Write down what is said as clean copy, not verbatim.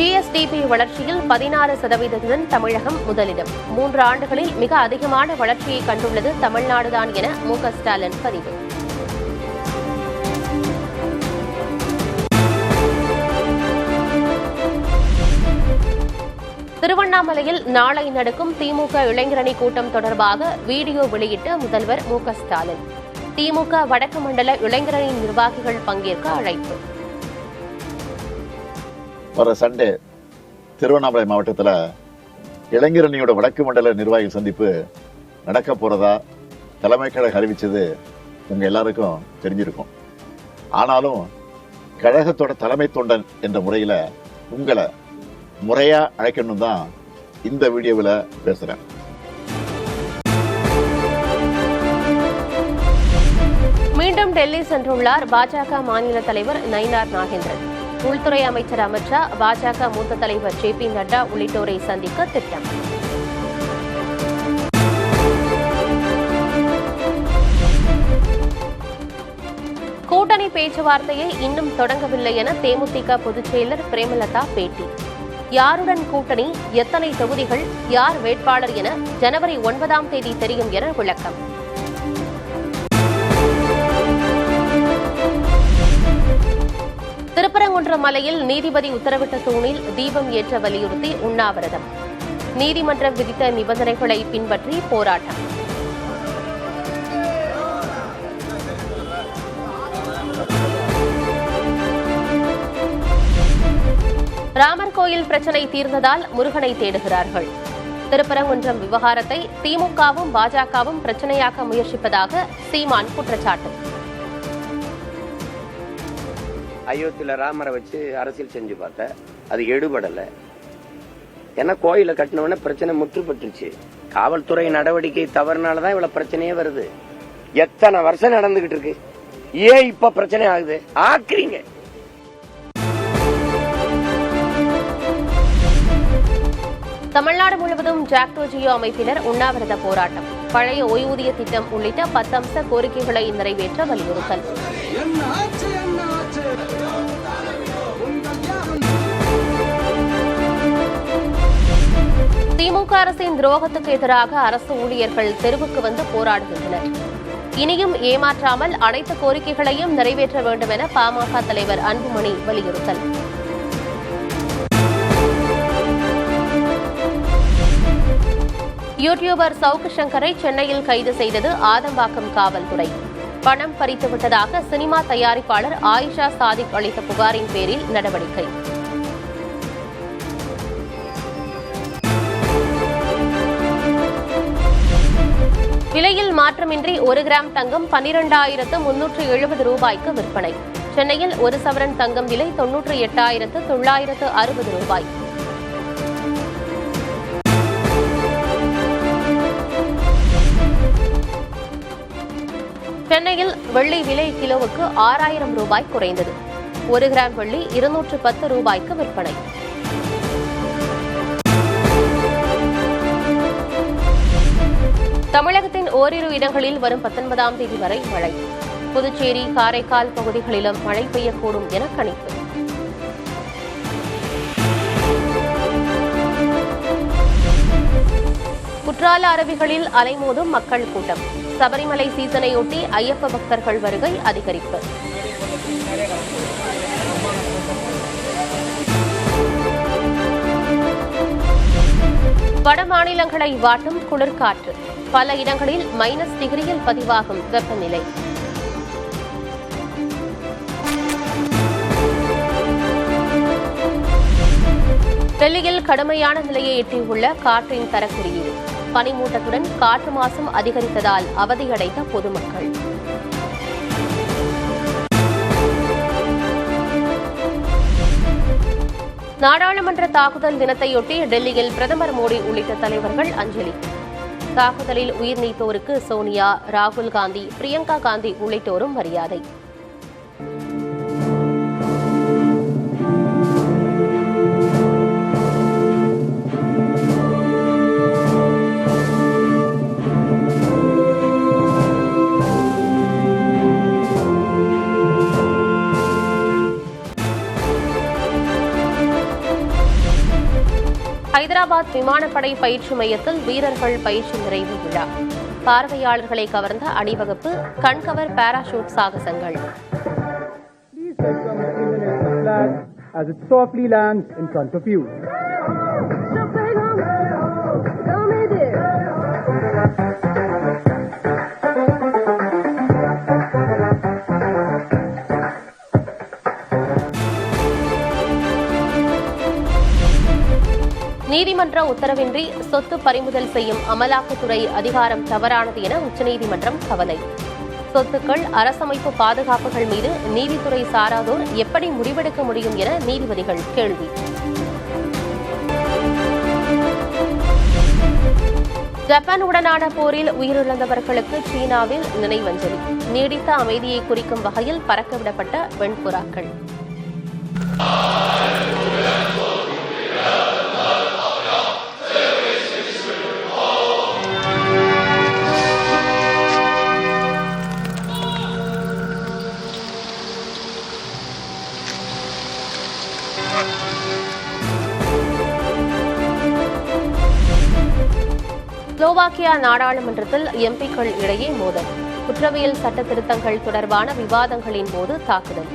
GSDP வளர்ச்சியில் 16% தமிழகம் முதலிடம். 3 ஆண்டுகளில் மிக அதிகமான வளர்ச்சியை கண்டுள்ளது தமிழ்நாடுதான் என மு.க. ஸ்டாலின் பதிவு. திருவண்ணாமலையில் நாளை நடக்கும் திமுக இளைஞரணி கூட்டம் தொடர்பாக வீடியோ வெளியிட்ட முதல்வர் மு.க. ஸ்டாலின். திமுக வடக்கு மண்டல இளைஞரணி நிர்வாகிகள் பங்கேற்க அழைப்பு. வர சண்டே திருவண்ணாமலை மாவட்டத்தில் இளைஞரணியோட வடக்கு மண்டல நிர்வாகிகள் சந்திப்பு நடக்க போறதா தலைமை கழகம் அறிவிச்சது உங்க எல்லாருக்கும் தெரிஞ்சிருக்கும். ஆனாலும் கழகத்தோட தலைமை தொண்டன் என்ற முறையில உங்களை முறையா அழைக்கணும் தான் இந்த வீடியோவில் பேசுறேன். மீண்டும் டெல்லி சென்றுள்ளார் பாஜக மாநில தலைவர் நயினார் நாகேந்திரன். உள்துறை அமைச்சர் அமித் ஷா, பாஜக மூத்த தலைவர் ஜே.பி. நட்டா உள்ளிட்டோரை சந்திக்க திட்டம். கூட்டணி பேச்சுவார்த்தையை இன்னும் தொடங்கவில்லை என தேமுதிக பொதுச் செயலர் பிரேமலதா பேட்டி. யாருடன் கூட்டணி, எத்தனை தொகுதிகள், யார் வேட்பாளர் என ஜனவரி 9ஆம் தேதி தெரியும் என விளக்கம். திருப்பரங்குன்றம் மலையில் நீதிபதி உத்தரவிட்ட தூணில் தீபம் ஏற்ற வலியுறுத்தி உண்ணாவிரதம். நீதிமன்றம் விதித்த நிபந்தனைகளை பின்பற்றி போராட்டம். ராமர் கோயில் பிரச்சினை தீர்ந்ததால் முருகனை தேடுகிறார்கள். திருப்பரங்குன்றம் விவகாரத்தை திமுகவும் பாஜகவும் பிரச்சனையாக்க முயற்சிப்பதாக சீமான் குற்றச்சாட்டு. அயோத்தியில ராமரை வச்சு அரசியல் செஞ்சு பார்த்த அது எடுபடல. ஏன்னா கோயில கட்டினவன பிரச்சனை முற்றுப்பட்டுருச்சு. காவல்துறை நடவடிக்கை தவறுனாலதான் இவ்வளவு பிரச்சனையே வருது. எத்தனை வருஷம் நடந்துகிட்டு இருக்கு, ஏன் இப்ப பிரச்சனை ஆகுது? ஆக்குறீங்க. தமிழ்நாடு முழுவதும் ஜாக்டோ ஜியோ அமைப்பினர் உண்ணாவிரத போராட்டம். பழைய ஓய்வூதிய திட்டம் உள்ளிட்ட 10 அம்ச கோரிக்கைகளை நிறைவேற்ற வலியுறுத்தல். திமுக அரசின் துரோகத்துக்கு எதிராக அரசு ஊழியர்கள் தெருவுக்கு வந்து போராடுகின்றனர். இனியும் ஏமாற்றாமல் அனைத்து கோரிக்கைகளையும் நிறைவேற்ற வேண்டும் என பாமக தலைவர் அன்புமணி வலியுறுத்தல். யூடியூபர் சவுக்கு சங்கரை சென்னையில் கைது செய்தது ஆதம்பாக்கம் காவல்துறை. பணம் பறித்துவிட்டதாக சினிமா தயாரிப்பாளர் ஆயிஷா சாதிக் அளித்த புகாரின் பேரில் நடவடிக்கை. விலையில் மாற்றமின்றி 1 கிராம் தங்கம் 12,370 ரூபாய்க்கு விற்பனை. சென்னையில் 1 சவரன் தங்கம் விலை 98,960 ரூபாய். சென்னையில் வெள்ளி விலை கிலோவுக்கு 6,000 ரூபாய் குறைந்தது. 1 கிராம் வெள்ளி 210 ரூபாய்க்கு விற்பனை. தமிழகத்தின் ஓரிரு இடங்களில் வரும் 19ஆம் தேதி வரை மழை. புதுச்சேரி, காரைக்கால் பகுதிகளிலும் மழை பெய்யக்கூடும் என கணிப்பு. குற்றால அருவிகளில் அலைமோதும் மக்கள் கூட்டம். சபரிமலை சீசனையொட்டி ஐயப்ப பக்தர்கள் வருகை அதிகரிப்பு. வட மாநிலங்களை வாட்டும் குளிர்காற்று. பல இடங்களில் -டிகிரியில் பதிவாகும் வெப்பநிலை. டெல்லியில் கடுமையான நிலையை எட்டியுள்ள காற்றின் தரக்குறியீடு. பனிமூட்டத்துடன் காற்று மாசும் அதிகரித்ததால் அவதியடைந்த பொதுமக்கள். நாடாளுமன்ற தாக்குதல் தினத்தையொட்டி டெல்லியில் பிரதமர் மோடி உள்ளிட்ட தலைவர்கள் அஞ்சலி. தாக்குதலில் உயிர் நீத்தோருக்கு சோனியா, ராகுல் காந்தி, பிரியங்கா காந்தி உள்ளிட்டோரும் மரியாதை. ஹைதராபாத் விமானப்படை பயிற்சி மையத்தில் வீரர்கள் பயிற்சி நிறைவு விழா. பார்வையாளர்களை கவர்ந்த அணிவகுப்பு, கண்கவர் parachute சாகசங்கள். As it softly lands in front of you. நீதிமன்ற உத்தரவின்றி சொத்து பறிமுதல் செய்யும் அமலாக்கத்துறை அதிகாரம் தவறானது என உச்சநீதிமன்றம் கவலை. சொத்துக்கள், அரசமைப்பு பாதுகாப்புகள் மீது நீதித்துறை சாராதோர் எப்படி முடிவெடுக்க முடியும் என நீதிபதிகள் கேள்வி. ஜப்பானுடனான போரில் உயிரிழந்தவர்களுக்கு சீனாவில் நினைவஞ்சலி. நீடித்த அமைதியை குறிக்கும் வகையில் பறக்கவிடப்பட்ட வெண்புறாக்கள். ஸ்லோவாக்கியா நாடாளுமன்றத்தில் எம்பிக்கள் இடையே மோதல். குற்றவியல் சட்ட திருத்தங்கள் தொடர்பான விவாதங்களின் போது தாக்குதல்.